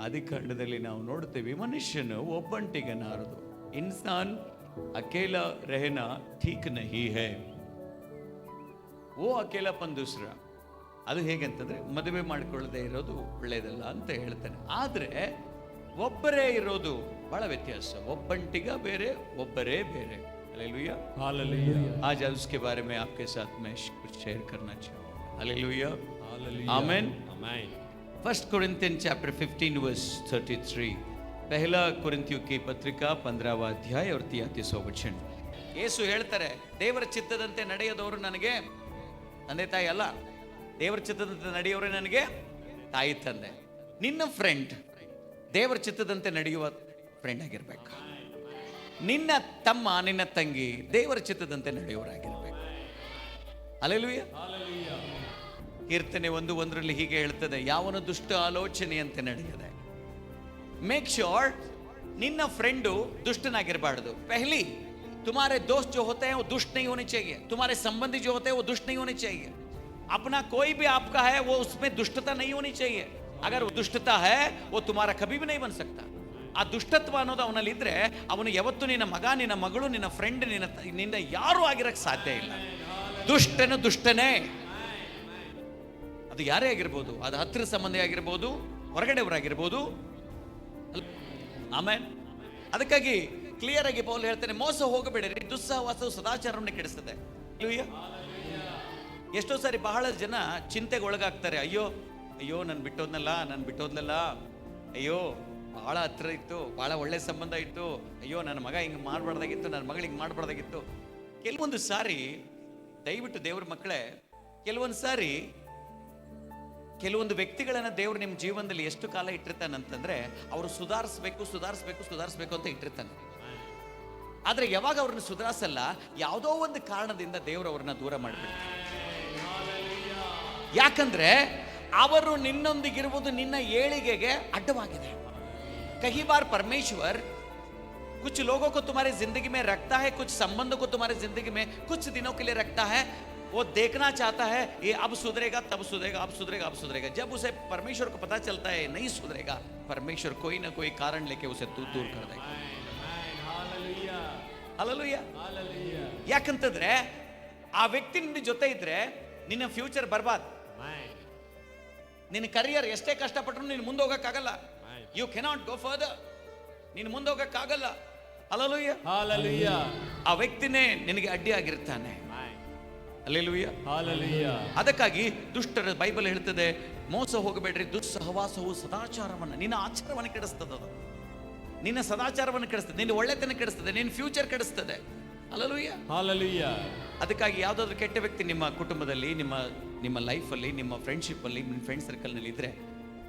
ಆದಿಕಾಂಡದಲ್ಲಿ ನಾವು ನೋಡ್ತೇವೆ, ಮನುಷ್ಯನು ಒಬ್ಬಂಟಿಗನಾರದು. ಇನ್ಸಾನ್ ಅಕೇಲ ರೆಹನಾ ಠೀಕ್ ನಹಿ ಹೈ, ಓ ಅಕೇಲಪನ್ ದೂಸರಾ. ಅದು ಹೇಗಂತಂದ್ರೆ ಮದುವೆ ಮಾಡಿಕೊಳ್ಳದೆ ಇರೋದು ಒಳ್ಳೇದಲ್ಲ ಅಂತ ಹೇಳ್ತಾನೆ. ಆದ್ರೆ ಒಬ್ಬರೇ ಇರೋದು ಬಹಳ ವ್ಯತ್ಯಾಸ. ಒಬ್ಬಂಟಿಗ ಬೇರೆ, ಒಬ್ಬರೇ ಬೇರೆ. Hallelujah, hallelujah. आज उसके बारे में आपके साथ मैं कुछ शेयर करना चाहूँगा। हालेलुया, हालेलुया, आमेन, आमेन। 1 Corinthians chapter 15 verse 33, पहला कुरिन्थियों की पत्रिका 15वां अध्याय और 33वां वचन. ಯೇಸು ಹೇಳ್ತಾರೆ, ದೇವರ ಚಿತ್ತದಂತೆ ನಡೆಯದವರು ನನಗೆ ತಂದೆ ತಾಯಿ ಅಲ್ಲ, ದೇವರ ಚಿತ್ತದಂತೆ ನಡೆಯೋರೇ ನನಗೆ ತಾಯಿ ತಂದೆ. ನಿನ್ನ ಫ್ರೆಂಡ್ ದೇವರ ಚಿತ್ತದಂತೆ ನಡೆಯುವ ಫ್ರೆಂಡ್ ಆಗಿರ್ಬೇಕು. ನಿನ್ನ ತಮ್ಮ ನಿನ್ನ ತಂಗಿ ದೇವರ ಚಿತ್ತದಂತೆ ನಡೆಯುವರಾಗಿರ್ಬೇಕು. ಹಲ್ಲೆಲೂಯಾ. ಕೀರ್ತನೆ 1:1 ಹೀಗೆ ಹೇಳ್ತದೆ, ಯಾವನು ದುಷ್ಟ ಆಲೋಚನೆಯಂತೆ ನಡೆಯದೆ. ಮೇಕ್ ಶ್ಯೂರ್ ನಿನ್ನ ಫ್ರೆಂಡು ದುಷ್ಟನಾಗಿರಬಾರ್ದು. पहली तुम्हारे दोस्त जो होते हैं वो दुष्ट नहीं होने चाहिए, तुम्हारे संबंधी जो होते हैं वो दुष्ट नहीं होने चाहिए. अपना कोई भी आपका है वो उसमें दुष्टता नहीं होनी चाहिए. अगर वो दुष्टता है वो तुम्हारा कभी भी नहीं बन सकता. ಆ ದುಷ್ಟತ್ವ ಅನ್ನೋದು ಅವನಲ್ಲಿ ಇದ್ರೆ ಅವನು ಯಾವತ್ತು ನಿನ್ನ ಮಗ, ನಿನ್ನ ಮಗಳು, ನಿನ್ನ ಫ್ರೆಂಡ್, ನಿನ್ನ ಯಾರು ಆಗಿರಕ್ಕೆ ಸಾಧ್ಯ ಇಲ್ಲ. ದುಷ್ಟನು ದುಷ್ಟನೇ. ಅದು ಯಾರೇ ಆಗಿರ್ಬೋದು, ಅದು ಹತ್ತಿರ ಸಂಬಂಧಿ ಆಗಿರ್ಬೋದು, ಹೊರಗಡೆಯವರಾಗಿರ್ಬೋದು. ಆಮೇಲೆ ಅದಕ್ಕಾಗಿ ಕ್ಲಿಯರ್ ಆಗಿ ಪೌಲ್ ಹೇಳ್ತಾನೆ, ಮೋಸ ಹೋಗಬೇಡಿರಿ, ದುಸ್ಸಹವಾಸವು ಸದಾಚಾರವನ್ನು ಕೆಡಿಸ್ತದೆ. ಎಷ್ಟೋ ಸಾರಿ ಬಹಳ ಜನ ಚಿಂತೆಗೆ ಒಳಗಾಗ್ತಾರೆ. ಅಯ್ಯೋ ಅಯ್ಯೋ ನಾನು ಬಿಟ್ಟೋದ್ನಲ್ಲ, ಅಯ್ಯೋ ಬಹಳ ಹತ್ರ ಇತ್ತು, ಬಹಳ ಒಳ್ಳೆ ಸಂಬಂಧ ಇತ್ತು, ಅಯ್ಯೋ ನನ್ನ ಮಗ ಹಿಂಗೆ ಮಾಡಬಾರ್ದಾಗಿತ್ತು, ನನ್ನ ಮಗಳು ಹಿಂಗೆ ಮಾಡಬಾರ್ದಾಗಿತ್ತು. ಕೆಲವೊಂದು ಸಾರಿ ದಯವಿಟ್ಟು ದೇವ್ರ ಮಕ್ಕಳೇ, ಕೆಲವೊಂದು ಸಾರಿ ಕೆಲವೊಂದು ವ್ಯಕ್ತಿಗಳನ್ನ ದೇವ್ರು ನಿಮ್ಮ ಜೀವನದಲ್ಲಿ ಎಷ್ಟು ಕಾಲ ಇಟ್ಟಿರ್ತಾನಂತಂದ್ರೆ ಅವರು ಸುಧಾರಿಸ್ಬೇಕು ಅಂತ ಇಟ್ಟಿರ್ತಾನೆ. ಆದ್ರೆ ಯಾವಾಗ ಅವ್ರನ್ನ ಸುಧಾರಿಸಲ್ಲ, ಯಾವುದೋ ಒಂದು ಕಾರಣದಿಂದ ದೇವರು ಅವ್ರನ್ನ ದೂರ ಮಾಡಿಬಿಡ್ತಾರೆ. ಯಾಕಂದ್ರೆ ಅವರು ನಿನ್ನೊಂದಿಗಿರುವುದು ನಿನ್ನ ಏಳಿಗೆಗೆ ಅಡ್ಡವಾಗಿದೆ. कई बार परमेश्वर कुछ लोगों को तुम्हारी जिंदगी में रखता है, कुछ संबंधों को तुम्हारी जिंदगी में कुछ दिनों के लिए रखता है. वो देखना चाहता है ये अब सुधरेगा, तब सुधरेगा. जब उसे परमेश्वर को पता चलता है नहीं सुधरेगा, परमेश्वर कोई ना कोई कारण लेके उसे दूर कर देगा. हालेलुया. ಯಾಕಂತಂದ್ರೆ ಆ ವ್ಯಕ್ತಿ ನಿನ್ನ ಜೊತೆ ಇದ್ರೆ ನಿನ್ನ ಫ್ಯೂಚರ್ ಬರ್ಬಾದ್. ನಿನ್ನ ಕರಿಯರ್ ಎಷ್ಟೇ ಕಷ್ಟಪಟ್ಟರು ನೀನು ಮುಂದೆ ಹೋಗಕ್ಕಾಗಲ್ಲ. You cannot go further. ನೀನು ಮುಂದೆ ಹೋಗಕ್ಕಾಗಲ್ಲ. Hallelujah, hallelujah. ಆ ವ್ಯಕ್ತಿನೇ ನಿನಗೆ ಅಡ್ಡಿಯಾಗಿರ್ತಾನೆ. Hallelujah, hallelujah. ಅದಕ್ಕಾಗಿ ದುಷ್ಟರ ಬೈಬಲ್ ಹೇಳ್ತದೆ, ಮೋಸ ಹೋಗಬೇಡ್ರಿ, ದುಸ್ಸಹವಾಸವು ಸದಾಚಾರವನ್ನ, ನಿನ್ನ ಆಚಾರವನ್ನು ಕೆಡಿಸ್ತದೆ, ನಿನ್ನ ಸದಾಚಾರವನ್ನು ಕೆಡಿಸ್ತದೆ, ನಿನ್ನ ಒಳ್ಳೆತನ ಕೆಡಿಸ್ತದೆ, ನಿನ್ನ ಫ್ಯೂಚರ್ ಕೆಡಿಸ್ತದೆ. Hallelujah, hallelujah. ಅದಕ್ಕಾಗಿ ಯಾವುದಾದ್ರೂ ಕೆಟ್ಟ ವ್ಯಕ್ತಿ ನಿಮ್ಮ ಕುಟುಂಬದಲ್ಲಿ, ನಿಮ್ಮ ಲೈಫಲ್ಲಿ, ನಿಮ್ಮ ಫ್ರೆಂಡ್ಶಿಪ್ಪಲ್ಲಿ, ನಿಮ್ಮ ಫ್ರೆಂಡ್ ಸರ್ಕಲ್ನಲ್ಲಿ ಇದ್ರೆ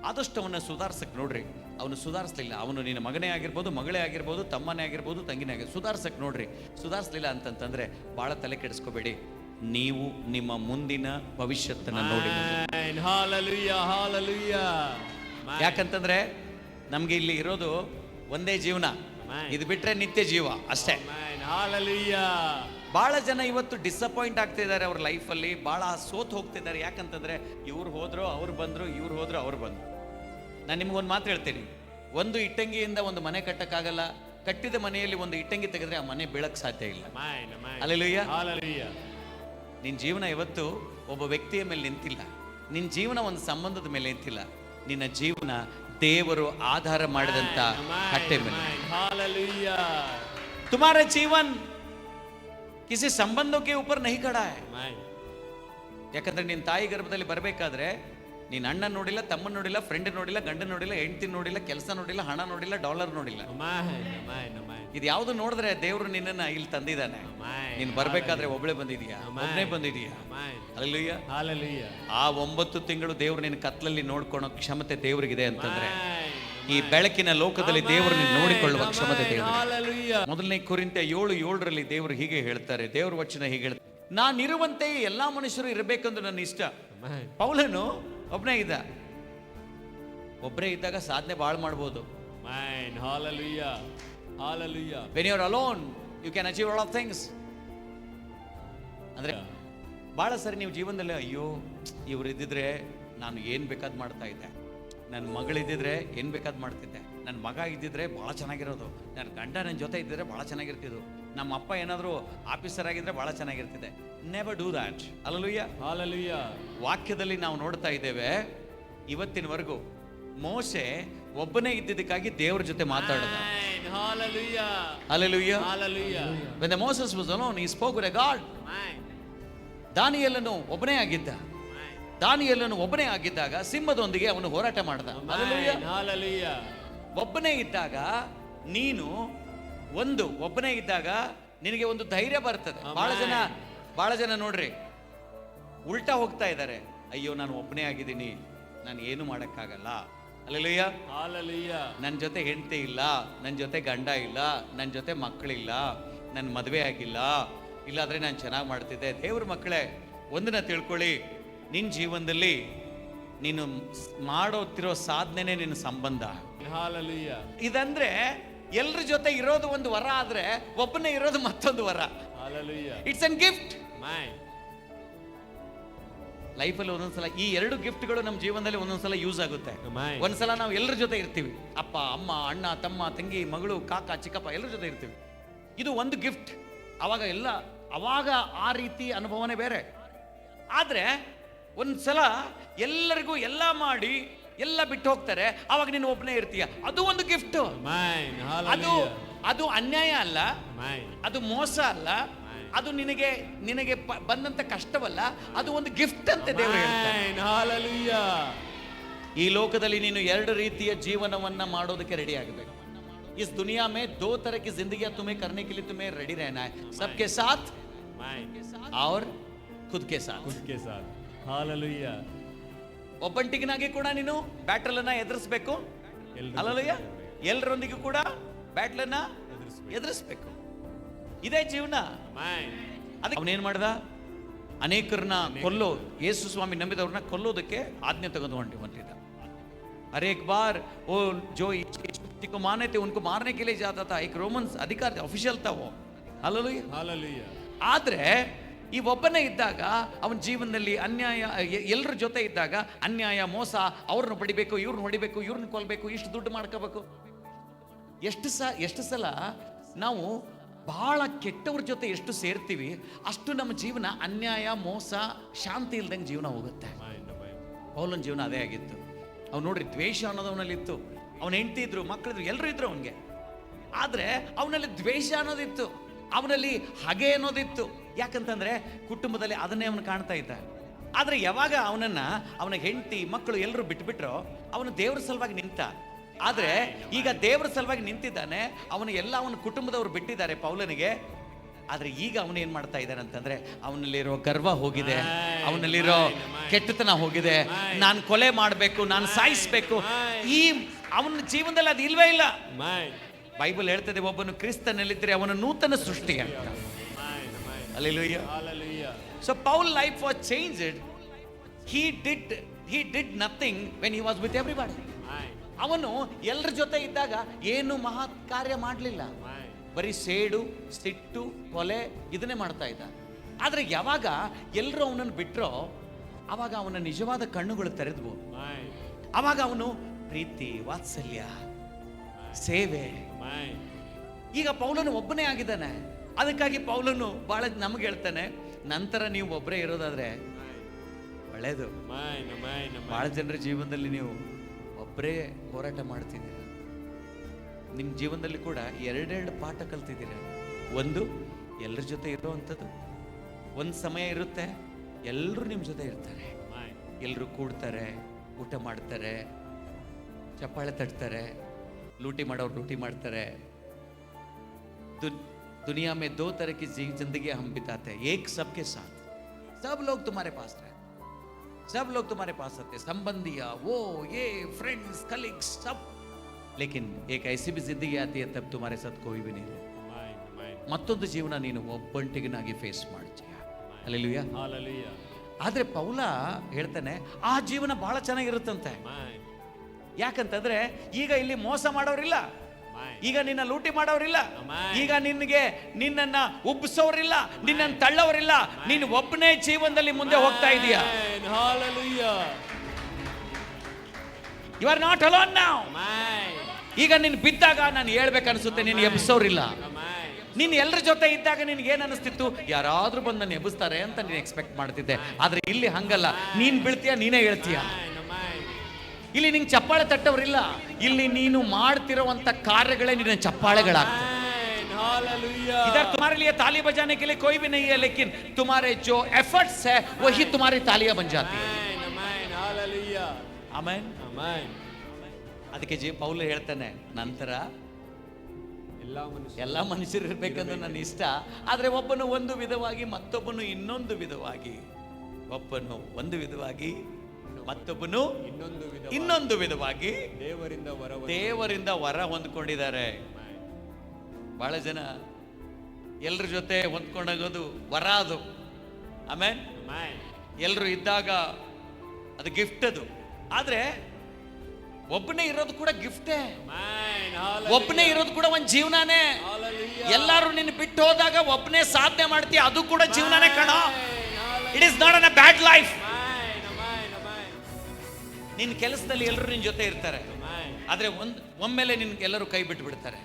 ಆದಷ್ಟು ಅವನ್ನ ಸುಧಾರಿಸಕ್ಕೆ ನೋಡ್ರಿ. ಅವನು ಸುಧಾರಿಸಲಿಲ್ಲ, ಅವನು ನಿನ್ನ ಮಗನೇ ಆಗಿರ್ಬೋದು, ಮಗಳೇ ಆಗಿರ್ಬೋದು, ತಮ್ಮನೇ ಆಗಿರ್ಬೋದು, ತಂಗಿನೇ ಆಗಿರ್ಬೋದು, ಸುಧಾರಿಸಕ್ಕೆ ನೋಡ್ರಿ. ಸುಧಾರಿಸಲಿಲ್ಲ ಅಂತಂತಂದ್ರೆ ಬಹಳ ತಲೆ ಕೆಡಿಸ್ಕೋಬೇಡಿ. ನೀವು ನಿಮ್ಮ ಮುಂದಿನ ಭವಿಷ್ಯತ್ತನ್ನ ನೋಡಿ. ಯಾಕಂತಂದ್ರೆ ನಮ್ಗೆ ಇಲ್ಲಿ ಇರೋದು ಒಂದೇ ಜೀವನ, ಇದು ಬಿಟ್ರೆ ನಿತ್ಯ ಜೀವ ಅಷ್ಟೇ. ಬಹಳ ಜನ ಇವತ್ತು ಡಿಸಪಾಯಿಂಟ್ ಆಗ್ತಾ ಇದ್ದಾರೆ ಅವ್ರ ಲೈಫಲ್ಲಿ, ಬಹಳ ಸೋತ್ ಹೋಗ್ತಿದ್ದಾರೆ. ಯಾಕಂತಂದ್ರೆ ಇವ್ರು ಹೋದ್ರು ಅವ್ರು ಬಂದ್ರು, ಇವ್ರು ಹೋದ್ರು ಅವ್ರು ಬಂದ್ರು. ನಾನು ನಿಮ್ಗೊಂದು ಮಾತು ಹೇಳ್ತೀನಿ, ಒಂದು ಇಟ್ಟಂಗಿಯಿಂದ ಒಂದು ಮನೆ ಕಟ್ಟಕ್ಕಾಗಲ್ಲ. ಕಟ್ಟಿದ ಮನೆಯಲ್ಲಿ ಒಂದು ಇಟ್ಟಂಗಿ ತೆಗೆದ್ರೆ ಆ ಮನೆ ಬೀಳಕ್ ಸಾಧ್ಯ ಇಲ್ಲ. Hallelujah, hallelujah. ನಿನ್ನ ಜೀವನ ಇವತ್ತು ಒಬ್ಬ ವ್ಯಕ್ತಿಯ ಮೇಲೆ ನಿಂತಿಲ್ಲ, ನಿನ್ನ ಜೀವನ ಒಂದು ಸಂಬಂಧದ ಮೇಲೆ ನಿಂತಿಲ್ಲ, ನಿನ್ನ ಜೀವನ ದೇವರು ಆಧಾರ ಮಾಡಿದಂತ ಕಟ್ಟೆ ಮೇಲೆ. तुम्हारा जीवन किसी संबंधों के ऊपर नहीं खड़ा है. ಯಾಕಂದ್ರೆ ನಿನ್ನ ತಾಯಿ ಗರ್ಭದಲ್ಲಿ ಬರಬೇಕಾದ್ರೆ ನೀನ್ ಅಣ್ಣ ನೋಡಿಲ್ಲ, ತಮ್ಮ ನೋಡಿಲ್ಲ, ಫ್ರೆಂಡ್ ನೋಡಿಲ್ಲ, ಗಂಡ ನೋಡಿಲ್ಲ, ಹೆಂಡತಿ ನೋಡಿಲ್ಲ, ಕೆಲಸ ನೋಡಿಲ್ಲ, ಹಣ ನೋಡಿಲ್ಲ, ಡಾಲರ್ ನೋಡಿಲ್ಲ. ಇದು ಯಾವುದು ನೋಡಿದ್ರೆ ದೇವರು ನಿನ್ನನ್ನ ಇಲ್ಲಿ ತಂದಿದ್ದಾನೆ. ನೀನ್ ಬರ್ಬೇಕಾದ್ರೆ ಒಬ್ಬಳೇ ಬಂದಿದೀಯಾ, ಒಬ್ಬನೇ ಬಂದಿದೀಯಾ. Hallelujah, hallelujah. ಆ 9 ತಿಂಗಳು ದೇವರು ನಿನ್ನ ಕತ್ಲಲ್ಲಿ ನೋಡ್ಕೊಳೋ ಕ್ಷಮತೆ ದೇವರಿಗಿದೆ ಅಂತಂದ್ರೆ ಈ ಬೆಳಕಿನ ಲೋಕದಲ್ಲಿ ದೇವರನ್ನು ನೋಡಿಕೊಳ್ಳುವ ಕ್ಷಮತೆ ದೇವರಿಗೆ. ಮೊದಲನೇ ಕೊರಿಂಥೆ 7:7 ದೇವರು ಹೀಗೆ ಹೇಳ್ತಾರೆ, ದೇವರ ವಚನ ಹೀಗೆ ಹೇಳ್ತಾರೆ, ನಾನಿರುವಂತೆ ಎಲ್ಲಾ ಮನುಷ್ಯರು ಇರಬೇಕೆಂದು ನನ್ನ ಇಷ್ಟ. ಪೌಲನು ಒಬ್ಬನೇ ಇದ್ದಾಗ ಸಾಧನೆ ಬಹಳ ಮಾಡಬಹುದು. When you are alone, you can achieve a lot of things. ಅಂದ್ರೆ ಬಹಳ ಸರಿ ನೀವು ಜೀವನದಲ್ಲಿ ಅಯ್ಯೋ ಇವ್ರು ಇದ್ದಿದ್ರೆ ನಾನು ಏನ್ ಬೇಕಾದ್ ಮಾಡ್ತಾ ಇದ್ದೆ, ನನ್ನ ಮಗಳಿದ್ದಿದ್ರೆ ಏನು ಬೇಕಾದ್ ಮಾಡ್ತಿದ್ದೆ, ನನ್ನ ಮಗ ಇದ್ದಿದ್ರೆ ಭಾಳ ಚೆನ್ನಾಗಿರೋದು, ನನ್ನ ಗಂಡ ನನ್ನ ಜೊತೆ ಇದ್ದಿದ್ರೆ ಭಾಳ ಚೆನ್ನಾಗಿರ್ತಿದ್ದು, ನಮ್ಮ ಅಪ್ಪ ಏನಾದರೂ ಆಫೀಸರ್ ಆಗಿದ್ರೆ ಭಾಳ ಚೆನ್ನಾಗಿರ್ತಿದೆ. Never do that. Hallelujah, Hallelujah. ವಾಕ್ಯದಲ್ಲಿ ನಾವು ನೋಡ್ತಾ ಇದ್ದೇವೆ ಇವತ್ತಿನವರೆಗೂ ಮೋಶೆ ಒಬ್ಬನೇ ಇದ್ದಿದ್ದಕ್ಕಾಗಿ ದೇವರ ಜೊತೆ ಮಾತಾಡಿದ. Amen. Hallelujah. Hallelujah. Hallelujah. When the Moses was alone, he spoke with a God. Amen. ದಾನಿಯೇಲನು ಒಬ್ಬನೇ ಆಗಿದ್ದ. Amen. ದಾನಿಯೇಲನು ಒಬ್ಬನೇ ಆಗಿದ್ದಾಗ ಸಿಂಹದೊಂದಿಗೆ ಅವನು ಹೋರಾಟ ಮಾಡಿದ. Hallelujah. Amen. Hallelujah. ಒಬ್ಬನೇ ಇದ್ದಾಗ ನೀನು ಒಬ್ಬನೇ ಇದ್ದಾಗ ನಿನಗೆ ಒಂದು ಧೈರ್ಯ ಬರ್ತದೆ. ಬಹಳ ಜನ ನೋಡ್ರಿ ಉಲ್ಟಾ ಹೋಗ್ತಾ ಇದ್ದಾರೆ. ಅಯ್ಯೋ ನಾನು ಒಬ್ಬನೇ ಆಗಿದ್ದೀನಿ, ನಾನು ಏನು ಮಾಡಕ್ಕಾಗಲ್ಲ. ಹಲ್ಲೆಲೂಯಾ. Hallelujah. ನನ್ನ ಜೊತೆ ಹೆಂಡತಿ ಇಲ್ಲ, ನನ್ನ ಜೊತೆ ಗಂಡ ಇಲ್ಲ, ನನ್ನ ಜೊತೆ ಮಕ್ಕಳಿಲ್ಲ, ನನ್ನ ಮದುವೆ ಆಗಿಲ್ಲ, ಇಲ್ಲಾದ್ರೆ ನಾನು ಚೆನ್ನಾಗಿ ಮಾಡ್ತಿದ್ದೆ. ದೇವ್ರ ಮಕ್ಕಳೇ, ಒಂದನ್ನ ತಿಳ್ಕೊಳ್ಳಿ, ನಿನ್ನ ಜೀವನದಲ್ಲಿ ನೀನು ಮಾಡೋತಿರೋ ಸಾಧನೆನೇ ನಿನ್ನ ಸಂಬಂಧ. Hallelujah. ಇದಂದ್ರೆ ಎಲ್ರ ಜೊತೆ ಇರೋದು ಒಂದು ವರ ಆದ್ರೆ ಒಬ್ಬನೇ ಇರೋದು ಮತ್ತೊಂದು ವರ. Hallelujah. It's an gift. Amen. ಲೈಫಲ್ಲಿ ಒಂದೊಂದ್ಸಲ ಈ ಎರಡು ಗಿಫ್ಟ್ಗಳು ನಮ್ಮ ಜೀವನದಲ್ಲಿ ಒಂದೊಂದ್ಸಲ ಯೂಸ್ ಆಗುತ್ತೆ. Amen. ಒಂದ್ಸಲ ನಾವು ಎಲ್ಲರ ಜೊತೆ ಇರ್ತೀವಿ, ಅಪ್ಪ ಅಮ್ಮ ಅಣ್ಣ ತಮ್ಮ ತಂಗಿ ಮಗಳು ಕಾಕ ಚಿಕ್ಕಪ್ಪ ಎಲ್ಲರ ಜೊತೆ ಇರ್ತೀವಿ. ಇದು ಒಂದು ಗಿಫ್ಟ್. ಅವಾಗ ಆ ರೀತಿ ಅನುಭವನೇ ಬೇರೆ. ಆದ್ರೆ ಒಂದ್ಸಲ ಎಲ್ಲರಿಗೂ ಎಲ್ಲ ಮಾಡಿ ಎಲ್ಲ ಬಿಟ್ಟು ಹೋಗ್ತಾರೆ, ಅವಾಗ ನೀನು ಒಬ್ಬನೇ ಇರ್ತೀಯ, ಅದು ಒಂದು ಗಿಫ್ಟ್. Amen. ಅದು Hallelujah. ಅದು ಅನ್ಯಾಯ ಅಲ್ಲ, Amen. ಅದು ಮೋಸ ಅಲ್ಲ, ಅದು ನಿನಗೆ ಬಂದಂತ ಕಷ್ಟವಲ್ಲ, ಅದು ಒಂದು ಗಿಫ್ಟ್ ಅಂತ ದೇವರು ಹೇಳ್ತಾರೆ. Amen. Hallelujah. ಈ ಲೋಕದಲ್ಲಿ ನೀನು ಎರಡು ರೀತಿಯ ಜೀವನವನ್ನ ಮಾಡೋದಕ್ಕೆ ರೆಡಿ ಆಗಬೇಕು. इस दुनिया में दो तरह की जिंदगियां तुम्हें करने के लिए तुम्हें रेडी रहना है, सबके साथ Amen. और खुद के साथ. खुद के साथ. Hallelujah. ಒಬ್ಬಂಟಿಗನಾಗಿ ಕೂಡ ನೀನು ಬ್ಯಾಟಲ್ ಅನ್ನ ಎದುರಿಸಬೇಕು. ಅಲ್ಲಲ್ಲಯ್ಯ, ಎಲ್ಲರೊಂದಿಗೂ ಕೂಡ ಬ್ಯಾಟಲ್ ಅನ್ನ ಎದುರಿಸಬೇಕು. ಇದೇ ಜೀವನ. Amen. ಅದಕ್ಕೆ ಅವನೇನ್ ಮಾಡ್ದ? ಅನೇಕರನ್ನ ಯೇಸು ಸ್ವಾಮಿ ನಂಬಿದವ್ರನ್ನ ಕೊಲ್ಲೋದಕ್ಕೆ ಆಜ್ಞೆ ಹೊಂಟಿದ್ದ. हर एक बार वो जो को माने थे उनको मारने के लिए जाता था. एक रोमन्स अधिकार ऑफिशियल था वो. हालेलुया. Hallelujah. ಆದ್ರೆ ಈ ಒಬ್ಬನೇ ಇದ್ದಾಗ ಅವನ ಜೀವನದಲ್ಲಿ ಅನ್ಯಾಯ, ಎಲ್ಲರ ಜೊತೆ ಇದ್ದಾಗ ಅನ್ಯಾಯ ಮೋಸ, ಅವ್ರನ್ನ ಬಡಿಬೇಕು, ಇವ್ರನ್ನ ಹೊಡಿಬೇಕು, ಇವ್ರನ್ನ ಕೊಲ್ಬೇಕು, ಇಷ್ಟು ದುಡ್ಡು ಮಾಡ್ಕೋಬೇಕು. ಎಷ್ಟು ಸಲ ನಾವು ಬಹಳ ಕೆಟ್ಟವ್ರ ಜೊತೆ ಎಷ್ಟು ಸೇರ್ತೀವಿ ಅಷ್ಟು ನಮ್ಮ ಜೀವನ ಅನ್ಯಾಯ ಮೋಸ ಶಾಂತಿ ಇಲ್ದಂಗೆ ಜೀವನ ಹೋಗುತ್ತೆ. ಪೌಲನ ಜೀವನ ಅದೇ ಆಗಿತ್ತು. ಅವ್ನು ನೋಡ್ರಿ, ದ್ವೇಷ ಅನ್ನೋದು ಅವನಲ್ಲಿತ್ತು. ಅವನ ಹೆಂಡತಿ ಇದ್ರು, ಮಕ್ಕಳಿದ್ರು, ಎಲ್ಲರೂ ಇದ್ರು ಅವನಿಗೆ. ಆದ್ರೆ ಅವನಲ್ಲಿ ದ್ವೇಷ ಅನ್ನೋದಿತ್ತು, ಅವನಲ್ಲಿ ಹಗೆ ಅನ್ನೋದಿತ್ತು. ಯಾಕಂತಂದ್ರೆ ಕುಟುಂಬದಲ್ಲಿ ಅದನ್ನೇ ಅವನು ಕಾಣ್ತಾ ಇದ್ದ. ಆದ್ರೆ ಯಾವಾಗ ಅವನ ಹೆಂಡತಿ ಮಕ್ಕಳು ಎಲ್ಲರೂ ಬಿಟ್ಬಿಟ್ರೋ ಅವನು ದೇವ್ರ ಸಲುವಾಗಿ ನಿಂತ. ಆದ್ರೆ ಈಗ ದೇವ್ರ ಸಲುವಾಗಿ ನಿಂತಿದ್ದಾನೆ. ಅವನ ಕುಟುಂಬದವರು ಬಿಟ್ಟಿದ್ದಾರೆ ಪೌಲನಿಗೆ. ಆದ್ರೆ ಈಗ ಅವನು ಏನ್ ಮಾಡ್ತಾ ಇದ್ದಾನೆ ಅಂತಂದ್ರೆ ಅವನಲ್ಲಿರೋ ಗರ್ವ ಹೋಗಿದೆ, ಅವನಲ್ಲಿರೋ ಕೆಟ್ಟತನ ಹೋಗಿದೆ. ನಾನು ಕೊಲೆ ಮಾಡಬೇಕು, ನಾನು ಸಾಯಿಸ್ಬೇಕು, ಈ ಅವನ ಜೀವನದಲ್ಲಿ ಅದು ಇಲ್ವೇ ಇಲ್ಲ. ಬೈಬಲ್ ಹೇಳ್ತದೆ, ಒಬ್ಬನು ಕ್ರಿಸ್ತನಲ್ಲಿದ್ರೆ ಅವನ ನೂತನ ಸೃಷ್ಟಿ ಅಂತ. Hallelujah. So Paul's life was changed. He did nothing when he was with everybody. ಅವನು ಎಲ್ಲರ ಜೊತೆ ಇದ್ದಾಗ ಏನು ಮಹತ್ ಕಾರ್ಯ ಮಾಡಲಿಲ್ಲ. ಬರೀ ಸೇಡು, ಸಿಟ್ಟು, ಕೊಲೆ ಇದನ್ನೇ ಮಾಡ್ತಾ ಇದ್ದ. ಆದ್ರೆ ಯಾವಾಗ ಎಲ್ಲರೂ ಅವನನ್ನು ಬಿಟ್ರೋ ಅವಾಗ ಅವನ ನಿಜವಾದ ಕಣ್ಣುಗಳು ತೆರೆದ್ವು. ಅವಾಗ ಅವನು ಪ್ರೀತಿ, ವಾತ್ಸಲ್ಯ, ಸೇವೆ. ಈಗ ಪೌಲನು ಒಬ್ಬನೇ ಆಗಿದ್ದಾನೆ. ಅದಕ್ಕಾಗಿ ಪೌಲನು ಬಹಳ ನಮಗೆ ಹೇಳ್ತಾನೆ, ನಂತರ ನೀವು ಒಬ್ಬರೇ ಇರೋದಾದ್ರೆ ಒಳ್ಳೇದು. ಬಹಳ ಜನರ ಜೀವನದಲ್ಲಿ ನೀವು ಒಬ್ಬರೇ ಹೋರಾಟ ಮಾಡ್ತಿದ್ದೀರ. ನಿಮ್ಮ ಜೀವನದಲ್ಲಿ ಕೂಡ ಎರಡೆರಡು ಪಾಠ ಕಲ್ತಿದ್ದೀರ. ಒಂದು, ಎಲ್ಲರ ಜೊತೆ ಇರೋವಂಥದ್ದು. ಒಂದು ಸಮಯ ಇರುತ್ತೆ ಎಲ್ಲರೂ ನಿಮ್ಮ ಜೊತೆ ಇರ್ತಾರೆ, ಎಲ್ಲರೂ ಕೂಡ್ತಾರೆ, ಊಟ ಮಾಡ್ತಾರೆ, ಚಪ್ಪಾಳೆ ತಟ್ತಾರೆ, ಲೂಟಿ ಮಾಡೋರು ಲೂಟಿ ಮಾಡ್ತಾರೆ. दुनिया में दो तरह की जिंदगी हम बिताते हैं, एक सबके साथ, सब लोग तुम्हारे पास रहते, सब लोग तुम्हारे पास रहते, संबंधिया, वो ये फ्रेंड्स कलीग्स सब. लेकिन एक ऐसी भी जिंदगी आती है तब तुम्हारे साथ कोई भी नहीं रहता. ಮತ್ತೊಂದು ಜೀವನ ನೀನು ಒಬ್ಬಂಟಿಗನಾಗಿ ಫೇಸ್ ಮಾಡ್ತೀಯ. ಹಲ್ಲೆಲೂಯಾ. ಆದ್ರೆ ಪೌಲ ಹೇಳ್ತಾನೆ ಆ ಜೀವನ ಬಹಳ ಚೆನ್ನಾಗಿರುತ್ತಂತೆ. ಯಾಕಂತಂದ್ರೆ ಈಗ ಇಲ್ಲಿ ಮೋಸ ಮಾಡೋರಿಲ್ಲ, ಈಗ ನಿನ್ನ ಲೂಟಿ ಮಾಡೋರಿಲ್ಲ, ಈಗ ನಿನ್ನನ್ನ ಉಬ್ಬಿಸೋರಿಲ್ಲ, ನಿನ್ನನ್ನು ತಳ್ಳೋರಿಲ್ಲ. ನೀನು ಒಬ್ಬನೇ ಜೀವನದಲ್ಲಿ ಮುಂದೆ ಹೋಗ್ತಾ ಇದೀಯ. ಯು ಆರ್ ನಾಟ್ ಅಲೋನ್ ನಾವ್. Amen. ಈಗ ನೀನು ಬಿದ್ದಾಗ ನಾನು ಹೇಳ್ಬೇಕನ್ಸುತ್ತೆ, ನೀನು ಎಬ್ಸೋರಿಲ್ಲ. Amen. ನೀನು ಎಲ್ಲರ ಜೊತೆ ಇದ್ದಾಗ ನಿನ್ಗೆ ಏನ್ ಅನಿಸ್ತಿತ್ತು? ಯಾರಾದ್ರೂ ಬಂದು ನನ್ನ ಎಬ್ಬಿಸ್ತಾರೆ ಅಂತ ನೀನು ಎಕ್ಸ್ಪೆಕ್ಟ್ ಮಾಡ್ತಿದ್ದೆ. ಆದ್ರೆ ಇಲ್ಲಿ ಹಂಗಲ್ಲ, ನೀನ್ ಬೀಳ್ತೀಯ, ನೀನೇ ಹೇಳ್ತೀಯ. Amen. ಇಲ್ಲಿ ನಿಂಗೆ ಚಪ್ಪಾಳೆ ತಟ್ಟವ್ರಿಲ್ಲ, ಇಲ್ಲಿ ನೀನು ಮಾಡ್ತಿರೋವಂತ ಕಾರ್ಯಗಳೇ ನಿನ್ನ ಚಪ್ಪಾಳೆಗಳಾಗ್ತವೆ. Amen. Hallelujah. इधर तुम्हारे लिए ताली बजाने के लिए कोई भी नहीं है, लेकिन तुम्हारे जो एफर्ट्स है वही तुम्हारी तालियां बन जाती है. Amen. Amen. Hallelujah. Amen. Amen. ಅದಕ್ಕೆ ಪೌಲ ಹೇಳ್ತಾನೆ, ನಂತರ ಎಲ್ಲ ಮನುಷ್ಯರು ಇರ್ಬೇಕಂದ್ರೆ ನನ್ನ ಇಷ್ಟ, ಆದ್ರೆ ಒಬ್ಬನು ಒಂದು ವಿಧವಾಗಿ, ಮತ್ತೊಬ್ಬನು ಇನ್ನೊಂದು ವಿಧವಾಗಿ. ಒಬ್ಬನು ಒಂದು ವಿಧವಾಗಿ, ಮತ್ತೊಬ್ಬನು ಇನ್ನೊಂದು ವಿಧವಾಗಿ ದೇವರಿಂದ ವರ ಹೊಂದ್ಕೊಂಡಿದ್ದಾರೆ. ಬಹಳ ಜನ ಎಲ್ರ ಜೊತೆ ಹೊಂದ್ಕೊಂಡೋಗೋದು ವರ, ಅದು ಆಮೇಲೆ ಎಲ್ರು ಇದ್ದಾಗ ಅದು ಗಿಫ್ಟ್. ಅದು ಆದ್ರೆ ಒಬ್ಬನೇ ಇರೋದು ಕೂಡ ಗಿಫ್ಟೇ. ಒಬ್ಬನೇ ಇರೋದು ಕೂಡ ಒಂದು ಜೀವನಾನೇ. ಎಲ್ಲಾರು ನಿನ್ನ ಬಿಟ್ಟು ಹೋದಾಗ ಒಬ್ಬನೇ ಸಾಧನೆ ಮಾಡ್ತೀಯ, ಅದು ಕೂಡ ಜೀವನಾನೇ ಕಣ. It is not a bad life. ನಿನ್ನ ಕೆಲಸದಲ್ಲಿ ಎಲ್ಲರೂ ನಿನ್ನ ಜೊತೆ ಇರ್ತಾರೆ, ಆದ್ರೆ ಒಮ್ಮೆಲೆ ನಿನ್ ಎಲ್ಲರೂ ಕೈ ಬಿಟ್ಟು ಬಿಡ್ತಾರೆ.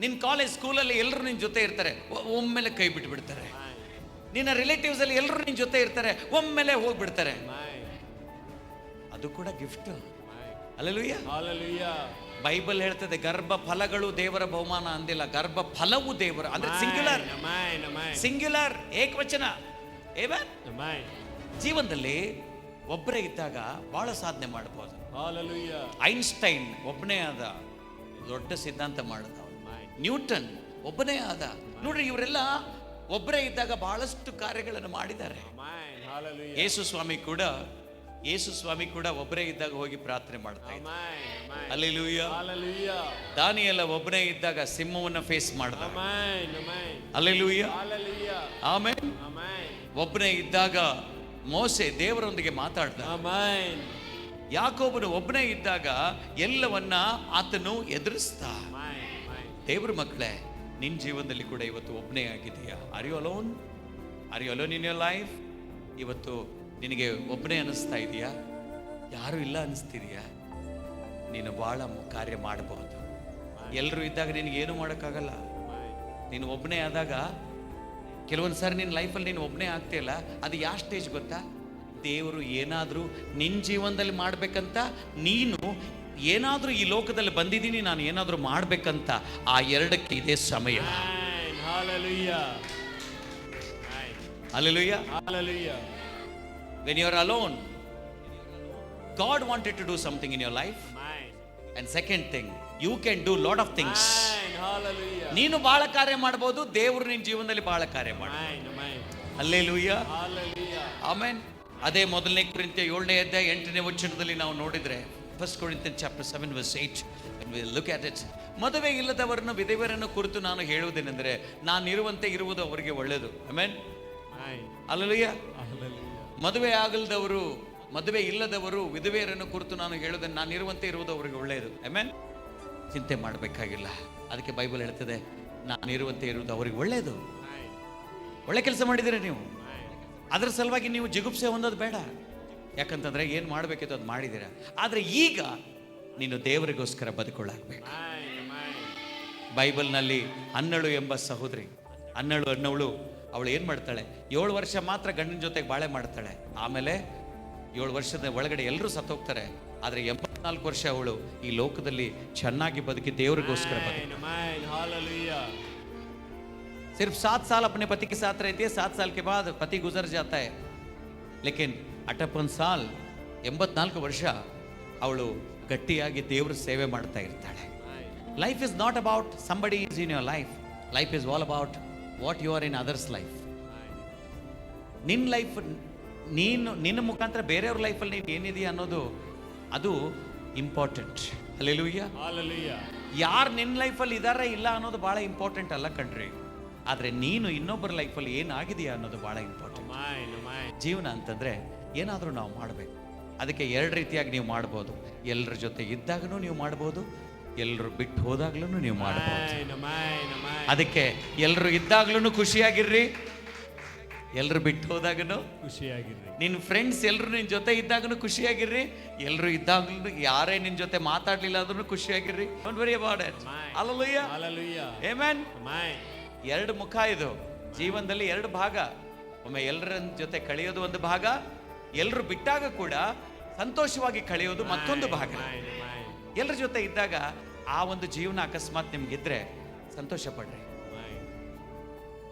ನಿನ್ನ ಕಾಲೇಜ್ ಸ್ಕೂಲಲ್ಲಿ ಎಲ್ಲರೂ ನಿನ್ನ ಜೊತೆ ಇರ್ತಾರೆ, ಒಮ್ಮೆಲೆ ಕೈ ಬಿಟ್ಟು ಬಿಡ್ತಾರೆ. ನಿನ್ನ ರಿಲೇಟಿವ್ಸ್ ಅಲ್ಲಿ ಎಲ್ಲರೂ ನಿನ್ನ ಜೊತೆ ಇರ್ತಾರೆ, ಒಮ್ಮೆಲೆ ಹೋಗ್ಬಿಡ್ತಾರೆ. ಅದು ಕೂಡ ಗಿಫ್ಟ್. ಹಲ್ಲೆಲೂಯಾ. ಬೈಬಲ್ ಹೇಳ್ತದೆ, ಗರ್ಭ ಫಲಗಳು ದೇವರ ಬಹುಮಾನ ಅಂದಿಲ್ಲ, ಗರ್ಭ ಫಲವು ದೇವರ, ಅಂದ್ರೆ ಸಿಂಗ್ಯುಲರ್ ಏಕವಚನ. ಜೀವನದಲ್ಲಿ ಒಬ್ಬರೇ ಇದ್ದಾಗ ಬಹಳ ಸಾಧನೆ ಮಾಡಬಹುದು. ಐನ್ಸ್ಟೈನ್ ಒಬ್ಬನೇ ಆದ, ದೊಡ್ಡ ಸಿದ್ಧಾಂತ ಮಾಡಿದ. ನ್ಯೂಟನ್ ಒಬ್ಬನೇ ಆದ. ನೋಡ್ರಿ, ಇವರೆಲ್ಲ ಒಬ್ಬರೇ ಇದ್ದಾಗ ಬಹಳಷ್ಟು ಕಾರ್ಯಗಳನ್ನು ಮಾಡಿದ್ದಾರೆ. ಯೇಸು ಸ್ವಾಮಿ ಕೂಡ ಒಬ್ಬರೇ ಇದ್ದಾಗ ಹೋಗಿ ಪ್ರಾರ್ಥನೆ ಮಾಡ್ತಾ ಇದ್ದ. ಹಲ್ಲೆಲೂಯಾ. ದಾನಿಯೇಲ ಒಬ್ಬನೇ ಇದ್ದಾಗ ಸಿಂಹವನ್ನ ಫೇಸ್ ಮಾಡ್ದ. ಹಲ್ಲೆಲೂಯಾ. ಆಮೆನ್. ಒಬ್ಬನೇ ಇದ್ದಾಗ ಮೋಸೆ ದೇವರೊಂದಿಗೆ ಮಾತಾಡ್ದ. ಯಾಕೋಬನು ಒಬ್ಬನೇ ಇದ್ದಾಗ ಎಲ್ಲವನ್ನ ಆತನು ಎದುರಿಸ್ತಾ. ದೇವ್ರ ಮಕ್ಕಳೇ, ನಿನ್ನ ಜೀವನದಲ್ಲಿ ಕೂಡ ಇವತ್ತು ಒಬ್ಬನೇ ಆಗಿದೆಯಾ? Are you alone in your life? ಇವತ್ತು ನಿನಗೆ ಒಬ್ಬನೇ ಅನಿಸ್ತಾ ಇದೆಯಾ? ಯಾರು ಇಲ್ಲ ಅನಿಸ್ತಿದೆಯಾ? ನೀನು ಬಹಳ ಕಾರ್ಯ ಮಾಡಬಹುದು. ಎಲ್ಲರೂ ಇದ್ದಾಗ ನಿನಗೇನು ಮಾಡೋಕ್ಕಾಗಲ್ಲ. ನೀನು ಒಬ್ಬನೇ ಆದಾಗ ಕೆಲವೊಂದು ಸಾರಿ ನಿನ್ನ ಲೈಫಲ್ಲಿ ನೀನು ಒಬ್ಬನೇ ಆಗ್ತಿಲ್ಲ. ಅದು ಯಾವ ಸ್ಟೇಜ್ ಗೊತ್ತಾ? ದೇವರು ಏನಾದರೂ ನಿನ್ನ ಜೀವನದಲ್ಲಿ ಮಾಡಬೇಕಂತ, ನೀನು ಏನಾದರೂ ಈ ಲೋಕದಲ್ಲಿ ಬಂದಿದ್ದೀನಿ, ನಾನು ಏನಾದರೂ ಮಾಡಬೇಕಂತ, ಆ ಎರಡಕ್ಕೆ ಇದೇ ಸಮಯ. Hallelujah. When you are alone, God wanted to do something in your life. And second thing, you can do lot of things. ನೀನು ಬಹಳ ಕಾರ್ಯ ಮಾಡಬಹುದು, ದೇವರು ನಿನ್ನ ಜೀವನದಲ್ಲಿ ಬಹಳ ಕಾರ್ಯ ಮಾಡ್ತಾನೆ. ಹಲ್ಲೆಲೂಯಾ. ಆಮೆನ್. ಅದೇ ಮೊದಲನೇ ಕೊರಿಂಥಿಯ 7ನೇ ಅಧ್ಯಾಯ 8ನೇ ವಚನದಲ್ಲಿ ನಾವು ನೋಡಿದ್ರೆ, 1 Corinthians chapter 7 verse 8, and we look at it. ಮದುವೆ ಇಲ್ಲದವರನ್ನು ವಿಧವೆಯರನ್ನು ಕುರಿತು ನಾನು ಹೇಳುವುದೇನೆಂದರೆ, ನಾನಿರುವಂತೆ ಇರುವುದು ಅವರಿಗೆ ಒಳ್ಳೆಯದು. ಆಮೆನ್. ಹಲ್ಲೆಲೂಯಾ. ಮದುವೆ ಇಲ್ಲದವರು ವಿಧವೆಯರನ್ನು ಕುರಿತು ನಾನು ಹೇಳುವುದೇನು, ನಾನಿರುವಂತೆ ಇರುವುದು ಅವರಿಗೆ ಒಳ್ಳೆಯದು. ಆಮೆನ್. ಚಿಂತೆ ಮಾಡಬೇಕಾಗಿಲ್ಲ. ಅದಕ್ಕೆ ಬೈಬಲ್ ಹೇಳ್ತದೆ, ನಾನಿರುವಂತೆ ಇರುವುದು ಅವರಿಗೆ ಒಳ್ಳೆಯದು. ಒಳ್ಳೆ ಕೆಲಸ ಮಾಡಿದ್ದೀರಾ ನೀವು, ಅದರ ಸಲುವಾಗಿ ನೀವು ಜಿಗುಪ್ಸೆ ಹೊಂದೋದು ಬೇಡ. ಯಾಕಂತಂದ್ರೆ ಏನು ಮಾಡಬೇಕಿತ್ತು ಅದು ಮಾಡಿದ್ದೀರಾ. ಆದರೆ ಈಗ ನೀನು ದೇವರಿಗೋಸ್ಕರ ಬದುಕೊಳ್ಳಾಗಬೇಕು. ಬೈಬಲ್ನಲ್ಲಿ ಅನ್ನಳು ಎಂಬ ಸಹೋದರಿ, ಅನ್ನಳು ಅವಳು ಏನು ಮಾಡ್ತಾಳೆ? 7 ವರ್ಷ ಮಾತ್ರ ಗಂಡನ ಜೊತೆಗೆ ಬಾಳೆ ಮಾಡ್ತಾಳೆ. ಆಮೇಲೆ 7 ವರ್ಷದ ಒಳಗಡೆ ಎಲ್ಲರೂ ಸತ್ತೋಗ್ತಾರೆ. ಆದರೆ 84 ವರ್ಷ ಅವಳು ಈ ಲೋಕದಲ್ಲಿ ಚೆನ್ನಾಗಿ ಬದುಕಿ ದೇವರಿಗೋಸ್ಕರ ಬದುಕಿ. सिर्फ 7 साल अपने पति के साथ रहती है, 7 साल के बाद पति गुजर जाता है. लेकिन 58 साल 84 ವರ್ಷ ಅವಳು ಗಟ್ಟಿಯಾಗಿ ದೇವರ ಸೇವೆ ಮಾಡ್ತಾ ಇರ್ತಾಳೆ. Life is not about somebody is in your life. Life is all about what you are in others life. ನಿನ್ನ ಲೈಫ್, ನಿನ್ನ ಮುಖಾಂತರ ಬೇರೆಯವ್ರ ಲೈಫಲ್ಲಿ ನೀನು ಏನಿದೆಯಾ ಅನ್ನೋದು, ಅದು ಇಂಪಾರ್ಟೆಂಟ್. ಹಲ್ಲೆಲೂಯಾ. ಯಾರು ನಿನ್ನ ಲೈಫಲ್ಲಿ ಇದಾರೆ ಇಲ್ಲ ಅನ್ನೋದು ಭಾಳ ಇಂಪಾರ್ಟೆಂಟ್ ಅಲ್ಲ ಕಣ್ರಿ. ಆದರೆ ನೀನು ಇನ್ನೊಬ್ಬರ ಲೈಫಲ್ಲಿ ಏನಾಗಿದೆಯಾ ಅನ್ನೋದು ಭಾಳ ಇಂಪಾರ್ಟೆಂಟ್. ಜೀವನ ಅಂತಂದರೆ ಏನಾದರೂ ನಾವು ಮಾಡಬೇಕು. ಅದಕ್ಕೆ 2 ರೀತಿಯಾಗಿ ನೀವು ಮಾಡ್ಬೋದು. ಎಲ್ಲರ ಜೊತೆ ಇದ್ದಾಗಲೂ ನೀವು ಮಾಡ್ಬೋದು, ಎಲ್ಲರೂ ಬಿಟ್ಟು ಹೋದಾಗ್ಲೂ ನೀವು ಮಾಡ್ಬೋದು. ಅದಕ್ಕೆ ಎಲ್ಲರೂ ಇದ್ದಾಗ್ಲೂ ಖುಷಿಯಾಗಿರ್ರಿ, ಎಲ್ರು ಬಿಟ್ಟು ಹೋದಾಗನು ಖುಷಿಯಾಗಿರ್ರಿ. ನಿನ್ನ ಫ್ರೆಂಡ್ಸ್ ಎಲ್ರು ನಿನ್ನ ಜೊತೆ ಇದ್ದಾಗನು ಖುಷಿಯಾಗಿರ್ರಿ. ಎಲ್ರು ಇದ್ದಾಗಲೂ ಯಾರೇ ನಿನ್ನ ಜೊತೆ ಮಾತಾಡ್ಲಿಲ್ಲ ಆದ್ರೂ ಖುಷಿಯಾಗಿರ್ರಿ. Don't worry about it. Hallelujah. Hallelujah. Amen. Amen. ಎರಡು ಮುಖ ಇದು. ಜೀವನದಲ್ಲಿ ಎರಡು ಭಾಗ. ಒಮ್ಮೆ ಎಲ್ಲರ ಜೊತೆ ಕಳೆಯೋದು ಒಂದು ಭಾಗ, ಎಲ್ರು ಬಿಟ್ಟಾಗ ಕೂಡ ಸಂತೋಷವಾಗಿ ಕಳೆಯೋದು ಮತ್ತೊಂದು ಭಾಗ. Amen. Amen. ಎಲ್ಲರ ಜೊತೆ ಇದ್ದಾಗ ಆ ಒಂದು ಜೀವನ ಅಕಸ್ಮಾತ್ ನಿಮ್ಗಿದ್ರೆ ಸಂತೋಷ ಪಡ್ರಿ. Amen.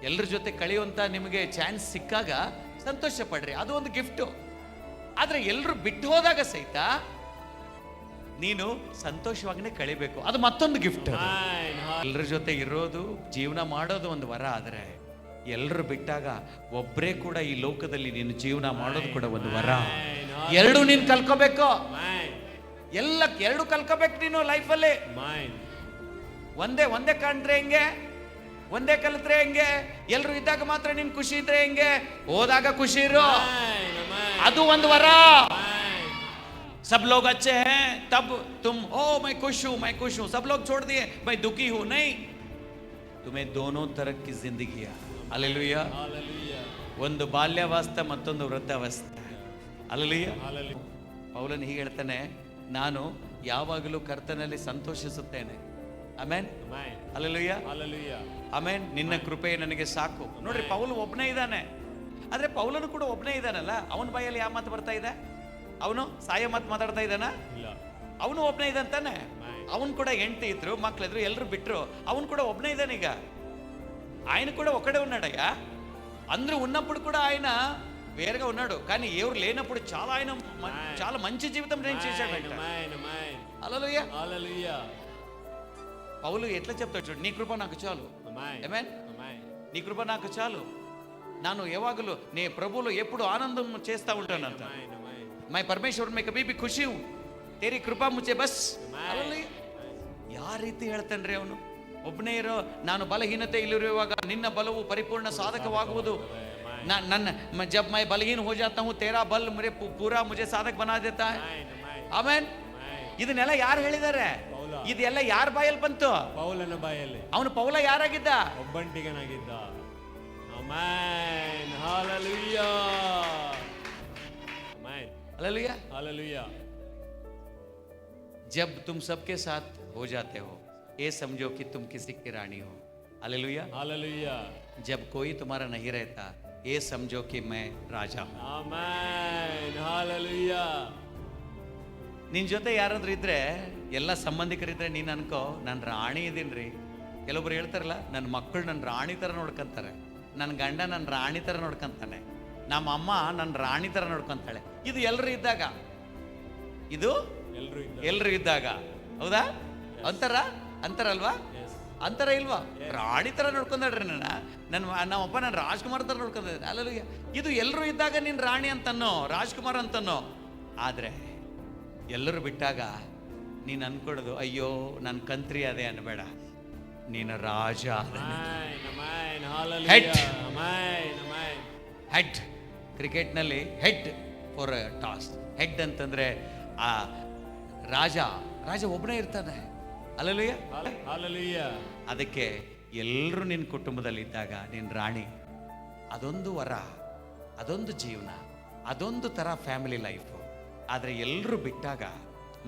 ಎಲ್ಲರ ಜೊತೆ ಕಳೆಯುವಂತ ನಿಮಗೆ ಚಾನ್ಸ್ ಸಿಕ್ಕಾಗ ಸಂತೋಷ ಪಡ್ರಿ, ಅದು ಒಂದು ಗಿಫ್ಟು. ಆದ್ರೆ ಎಲ್ಲರೂ ಬಿಟ್ಟು ಹೋದಾಗ ಸಹಿತ ನೀನು ಸಂತೋಷವಾಗಿನೇ ಕಳಿಬೇಕು, ಅದು ಮತ್ತೊಂದು ಗಿಫ್ಟ್. Amen. ಎಲ್ಲರ ಜೊತೆ ಇರೋದು, ಜೀವನ ಮಾಡೋದು ಒಂದು ವರ. ಆದ್ರೆ ಎಲ್ಲರೂ ಬಿಟ್ಟಾಗ ಒಬ್ಬರೇ ಕೂಡ ಈ ಲೋಕದಲ್ಲಿ ನೀನು ಜೀವನ ಮಾಡೋದು ಕೂಡ ಒಂದು ವರ. ಎರಡು ನೀನು ಕಲ್ಕೋಬೇಕು. Amen. ಎರಡು ಕಲ್ಕೋಬೇಕು ನೀನು ಲೈಫಲ್ಲಿ. Amen. ಒಂದೇ ಕಾಣ್ರೆ ಹೆಂಗೆ, ಒಂದೇ ಕಲಿತ್ರೆ ಹೆಂಗೆ? ಎಲ್ರು ಇದ್ದಾಗ ಮಾತ್ರ ನೀನ್ ಖುಷಿ ಇದ್ರೆ ಹೆಂಗೆ? ಹೋದಾಗ ಖುಷಿ ಇರು, ಅದು ಒಂದು ವರ. सब लोग अच्छे हैं तब तुम ओ मैं खुश हूं, सब लोग छोड़ दिए मैं दुखी हूं, नहीं, तुम्हें दोनों तरह की जिंदगी है. हालेलुया. Hallelujah. ಒಂದು ಬಾಲ್ಯಾವಸ್ಥೆ ಮತ್ತೊಂದು ವೃದ್ಧಾವಸ್ಥೆ. ಹಾಲೆಲೂಯಾ. Hallelujah. ಪೌಲನು ಹೀಗೆ ಹೇಳ್ತಾನೆ, ನಾನು ಯಾವಾಗಲೂ ಕರ್ತನಲ್ಲಿ ಸಂತೋಷಿಸುತ್ತೇನೆ. Amen. Amen. Hallelujah. Hallelujah. Amen. ನಿನ್ನ ಕೃಪೆ ನನಗೆ ಸಾಕು. ನೋಡ್ರಿ, ಪೌಲು ಒಬ್ಬನೇ ಇದ್ದಾನೆ. ಆದ್ರೆ ಪೌಲನು ಕೂಡ ಒಬ್ಬನೇ ಇದ್ದಾನಲ್ಲ. ಅವನ ಬಾಯಲ್ಲಿ ಯಾವ ಮಾತು ಬರ್ತಾ ಇದೆ? ಅವನು ಸಾಯ ಮಾತು ಮಾತಾಡ್ತಾ ಇದ್ದಾನ? ಇಲ್ಲ. ಅವನು ಒಬ್ಬನೇ ಇದ್ದಾನೆ. ಅವನು ಕೂಡ ಹೆಂಡತಿ ಇದ್ರು, ಮಕ್ಳಿದ್ರು, ಎಲ್ಲರೂ ಬಿಟ್ರು. ಅವನು ಕೂಡ ಒಬ್ಬನೇ ಇದ್ದಾನೆ. ಈಗ ఆయన కూడా ఒక్కడే ఉన్నాడయ్యా. అందరూ ఉన్నప్పుడు కూడా ఆయన వేరుగా ఉన్నాడు, కానీ ఎవరు లేనప్పుడు చాలా మంచి జీవితం నేను చేశాడంట. హల్లెలూయా. Hallelujah. పౌలు ఎట్లా చెప్తాడు చూడు, నీ కృప నాకు చాలు. ఆమేన్. నీ కృప నాకు చాలు. ನಾನು ಯಾವಾಗಲೂ ನೇ ಪ್ರಭುಲು ಎప్పుడు ಆನಂದ చేస్తా ఉంటానంట. मैं परमेश्वर में कभी भी खुशी हूं, तेरी कृपा मुझे बस. ಹಲ್ಲೆಲೂಯಾ. ಯಾವ ರೀತಿ ಹೇಳ್ತಾನ್ರಿ ಅವನು? ಒಬ್ಬನೇ ಇರೋ, ನಾನು ಬಲಹೀನತೆ ಇಲ್ಲಿರುವಾಗ ನಿನ್ನ ಬಲವು ಪರಿಪೂರ್ಣ ಸಾಧಕವಾಗುವುದು. जब मैं बलहीन हो जाता हूं तेरा बल मुझे पूरा मुझे साधक बना देता है. ಆಮೆನ್. ಇದನ್ನೆಲ್ಲ ಯಾರು ಹೇಳಿದ್ದಾರೆ? ಇದೆಲ್ಲ ಯಾರ ಬಾಯಲ್ಲಿ ಬಂತು? ಪೌಲನ ಬಾಯಲ್ಲಿ. ಅವನು ಪೌಲ ಯಾರಾಗಿದ್ದ? ಒಬ್ಬಂಟಿಗನಾಗಿದ್ದ. Amen. Hallelujah. Amen. Hallelujah. Hallelujah. जब तुम सबके साथ हो जाते हो, ये समझो कि तुम किसी की रानी हो. हालेलुया. Hallelujah. जब कोई तुम्हारा नहीं रहता, ये समझो कि मैं राजा हूं. Amen. Hallelujah. ನಿನ್ ಜೊತೆ ಯಾರಾದ್ರೂ ಇದ್ರೆ, ಎಲ್ಲ ಸಂಬಂಧಿಕರಿದ್ರೆ, ನೀನ್ ಅನ್ಕೋ ನಾನು ರಾಣಿ ಇದೀನ್ರಿ. ಕೆಲವೊಬ್ರು ಹೇಳ್ತಾರಲ್ಲ, ನನ್ನ ಮಕ್ಕಳು ನನ್ನ ರಾಣಿ ತರ ನೋಡ್ಕೊಂತಾರೆ, ನನ್ನ ಗಂಡ ನನ್ನ ರಾಣಿ ತರ ನೋಡ್ಕೊಂತಾನೆ, ನಮ್ಮ ಅಮ್ಮ ನನ್ನ ರಾಣಿ ತರ ನೋಡ್ಕೊಂತಾಳೆ. ಇದು ಎಲ್ಲರೂ ಇದ್ದಾಗ, ಇದು ಎಲ್ರು ಇದ್ದಾಗ. ಹೌದಾ? ಅಂತಾರಲ್ವಾ? ಅಂತರ ಇಲ್ವಾ? ರಾಣಿ ತರ ನೋಡ್ಕೊಂಡ್ರಿ ನಮ್ಮಪ್ಪ ನನ್ನ ರಾಜ್ಕುಮಾರ್ ತರ ನೋಡ್ಕೊಂಡ. ಅಲ್ಲಲ್ಲ, ಇದು ಎಲ್ಲರೂ ಇದ್ದಾಗ ನೀನ್ ರಾಣಿ ಅಂತನೋ ರಾಜ್ಕುಮಾರ್ ಅಂತನೋ. ಆದ್ರೆ ಎಲ್ಲರೂ ಬಿಟ್ಟಾಗ ನೀನ್ ಅನ್ಕೊಡೋದು, ಅಯ್ಯೋ ನನ್ನ ಕಂತ್ರಿ ಅದೇ ಅನ್ಬೇಡ, ನೀನು ರಾಜ. ಹೆಡ್, ಕ್ರಿಕೆಟ್ನಲ್ಲಿ ಹೆಡ್ ಫಾರ್ ಟಾಸ್. ಹೆಡ್ ಅಂತಂದ್ರೆ ಆ ರಾಜ ಒಬ್ಬನೇ ಇರ್ತಾನೆ. ಹಲ್ಲೆಲೂಯಾ. Hallelujah. ಅದಕ್ಕೆ ಎಲ್ಲರೂ ನಿನ್ನ ಕುಟುಂಬದಲ್ಲಿ ಇದ್ದಾಗ ನೀನು ರಾಣಿ. ಅದೊಂದು ವರ, ಅದೊಂದು ಜೀವನ, ಅದೊಂದು ಥರ ಫ್ಯಾಮಿಲಿ ಲೈಫು. ಆದರೆ ಎಲ್ಲರೂ ಬಿಟ್ಟಾಗ,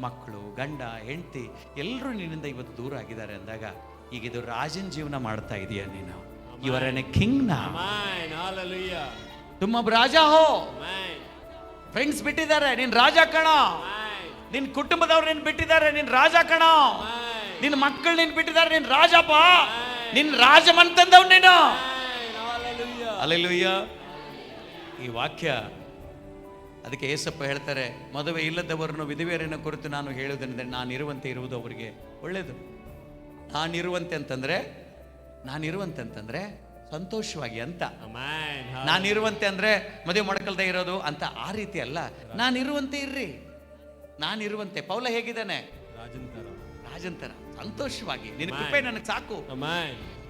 ಮಕ್ಕಳು, ಗಂಡ, ಹೆಂಡತಿ ಎಲ್ಲರೂ ನಿನ್ನಿಂದ ಇವತ್ತು ದೂರ ಆಗಿದ್ದಾರೆ ಅಂದಾಗ, ಈಗ ಇದು ರಾಜನ ಜೀವನ ಮಾಡ್ತಾ ಇದೀಯ ನೀನು. ಇವರ ಕಿಂಗ್ ನಾ. Hallelujah. ತುಮ್ಮ ರಾಜ ಹೋ. Amen. ಫ್ರೆಂಡ್ಸ್ ಬಿಟ್ಟಿದ್ದಾರೆ, ನೀನ್ ರಾಜ ಕಣ. ನಿನ್ ಕುಟುಂಬದವ್ರು ನಿನ್ ಬಿಟ್ಟಿದ್ದಾರೆ, ನೀನ್ ರಾಜ ಕಣ. ನಿನ್ ಮಕ್ಕಳು ನಿನ್ ಬಿಟ್ಟಿದ್ದಾರೆ, ನೀನ್ ರಾಜಪ್ಪ. ನಿನ್ ರಾಜಮಂತಂದವ್ ನೀನು. ಹಲ್ಲೆಲೂಯಾ. ಈ ವಾಕ್ಯ, ಅದಕ್ಕೆ ಏಸಪ್ಪ ಹೇಳ್ತಾರೆ, ಮದುವೆ ಇಲ್ಲದವರನ್ನು ವಿಧವೆಯರನ್ನು ಕುರಿತು ನಾನು ಹೇಳುವುದೆಂದರೆ, ನಾನಿರುವಂತೆ ಇರುವುದು ಅವರಿಗೆ ಒಳ್ಳೇದು. ನಾನಿರುವಂತೆ ಅಂತಂದ್ರೆ ಸಂತೋಷವಾಗಿ ಅಂತ. ನಾನಿರುವಂತೆ ಅಂದ್ರೆ ಮದುವೆ ಮಾಡ್ಕೊಳ್ತಾ ಇರೋದು ಅಂತ ಆ ರೀತಿ ಅಲ್ಲ. ನಾನಿರುವಂತೆ ಇರ್ರಿ. ನಾನಿರುವಂತೆ. ಪೌಲ ಹೇಗಿದ್ದಾನೆ? ರಾಜಂತರ ಸಂತೋಷವಾಗಿ. ನಿನ್ನ ಕೃಪೆ ನನಗೆ ಸಾಕು,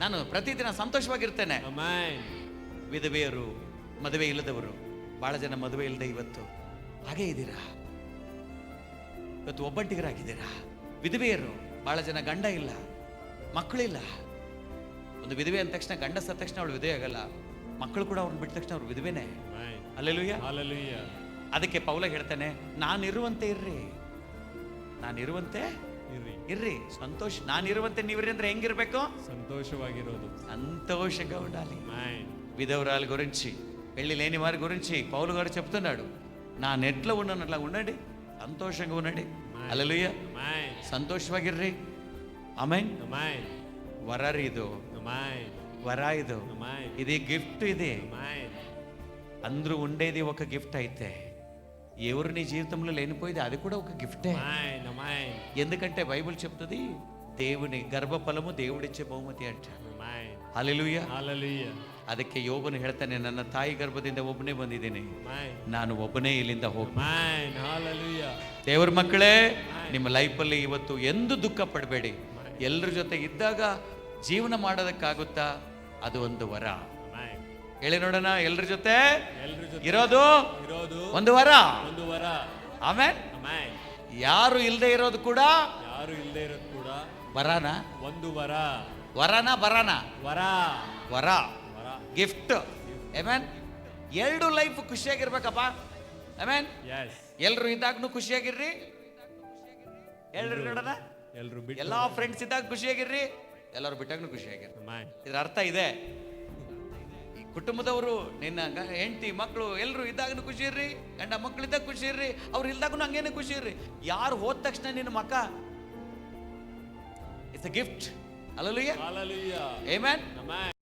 ನಾನು ಪ್ರತಿದಿನ ಸಂತೋಷವಾಗಿರ್ತೇನೆ. ವಿಧವೆಯರು, ಮದುವೆ ಇಲ್ಲದವರು, ಬಹಳ ಜನ ಮದುವೆ ಇಲ್ಲದೆ ಇವತ್ತು ಹಾಗೆ ಇದ್ದೀರಾ. ಇವತ್ತು ಒಬ್ಬಂಟಿಗರಾಗಿದ್ದೀರಾ. ವಿಧವೆಯರು, ಬಹಳ ಜನ ಗಂಡ ಇಲ್ಲ, ಮಕ್ಕಳಿಲ್ಲ. ಒಂದು ವಿಧವೆ ಅಂದ ತಕ್ಷಣ, ಗಂಡ ಸತ್ತ ತಕ್ಷಣ ಅವಳು ವಿಧವೆ ಆಗಲ್ಲ. ಮಕ್ಕಳು ಕೂಡ ಅವ್ರನ್ನ ಬಿಟ್ಟ ತಕ್ಷಣ ಅವ್ರು ವಿಧವೆನೆ. Amen. ಹಲ್ಲೆಲೂಯಾ. Hallelujah. ಅದಕ್ಕೆ ಪೌಲ ಹೇಳ್ತಾನೆ, ನಾನಿರುವಂತೆ ಇರ್ರಿ, ನಾನಿರುವಂತೆ ಇರ್ರಿ. ಇರ್ರಿ, ಸಂತೋಷ. ನಾನಿರುವಂತೆ ನೀವಿರ್ರಿ ಅಂದ್ರೆ ಹೆಂಗಿರ್ಬೇಕು? సంతోషವಾಗಿರೋದು. సంతోషంగా ఉండాలి. Amen. విధవరాల గురించి, పెళ్లి లేని వారి గురించి పౌలు గారు చెప్తున్నాడు, నా నెట్లో ఉన్నాను అట్లా ఉండండి, సంతోషంగా ఉండండి. హల్లెలూయా. Amen. సంతోషವಾಗಿರ್ರಿ. ಆಮೆನ್. Amen. వరరిದು, Amen. వర ఇది, Amen. ఇది గిఫ్ట్. ఇది Amen. అందరూ ఉండేది ఒక గిఫ్ట్ అయితే, ఎవరు నీ జీవితంలో లేనిపోయేది అది కూడా ఒక గిఫ్టే. Amen. Amen. ఎందుకంటే బైబిల్ చెప్తుంది, దేవుని గర్భఫలము దేవుడిచ్చే బహుమతి అంట. Amen. ಹಲ್ಲೆಲೂಯಾ. Hallelujah. ಅದಕ್ಕೆ ಯೋಬನು ಹೇಳ್ತಾನೆ, ನನ್ನ ತಾಯಿ ಗರ್ಭದಿಂದ ಒಬ್ಬನೇ ಬಂದಿದ್ದೀನಿ, Amen. ನಾನು ಒಬ್ಬನೇ ಇಲ್ಲಿಂದ ಹೋಗಿ. Amen. Hallelujah. ದೇವರ ಮಕ್ಕಳೇ, ನಿಮ್ಮ ಲೈಫಲ್ಲಿ ಇವತ್ತು ಎಂದು ದುಃಖ ಪಡಬೇಡಿ. ಎಲ್ಲರ ಜೊತೆ ಇದ್ದಾಗ ಜೀವನ ಮಾಡೋದಕ್ಕಾಗುತ್ತಾ? ಅದು ಒಂದು ವರ. Amen. ಹೇಳಿ ನೋಡೋಣ, ಎಲ್ಲರ ಜೊತೆ ಎಲ್ಲರ ಜೊತೆ ಇರೋದು ಇರೋದು ಒಂದು ವರ. ಒಂದು ವರ. ಆಮೇಲೆ Amen. ಯಾರು ಇಲ್ಲದೆ ಇರೋದು ಕೂಡ ಯಾರು ಇಲ್ಲದೆ ಇರೋದು ಕೂಡ ವರನ. ಒಂದು ವರ. ವರನ ಬರನ? ವರ. ವರ, ವರ. ಗಿಫ್ಟ್. ಆಮೇನ್. ಎರಡು ಲೈಫ್ ಖುಷಿಯಾಗಿರ್ಬೇಕಪ್ಪ. ಆಮೇನ್. Yes. ಎಲ್ರು ಇದ್ದಾಗ್ನು ಖುಷಿಯಾಗಿರ್ರಿ. ಹೇಳ್ರಿ ನೋಡೋಣ. ಎಲ್ಲರೂ ಬಿಟ್ಟು. ಎಲ್ಲಾ ಫ್ರೆಂಡ್ಸ್ ಇದ್ದಾಗ ಖುಷಿಯಾಗಿರ್ರಿ, ಎಲ್ಲರೂ ಬಿಟ್ಟಾಗ್ನು ಖುಷಿಯಾಗಿರ್ರಿ. Amen. ಇದರ ಅರ್ಥ ಇದೆ, ಈ ಕುಟುಂಬದವರು, ನಿನ್ನ ಹೆಂಡತಿ ಮಕ್ಕಳು ಎಲ್ಲರೂ ಇದ್ದಾಗನು ಖುಷಿ ಇರ್ರಿ, ಗಂಡ ಮಕ್ಕಳಿದ್ದಾಗ ಖುಷಿ ಇರ್ರಿ, ಅವ್ರು ಇಲ್ದಾಗೂ ಹಂಗೇನೆ ಖುಷಿ ಇರ್ರಿ. ಯಾರು ಹೋದ ತಕ್ಷಣ ನಿನ್ನ ಮಕ್ಕ, it's a gift. Hallelujah. Hallelujah. Amen. Amen.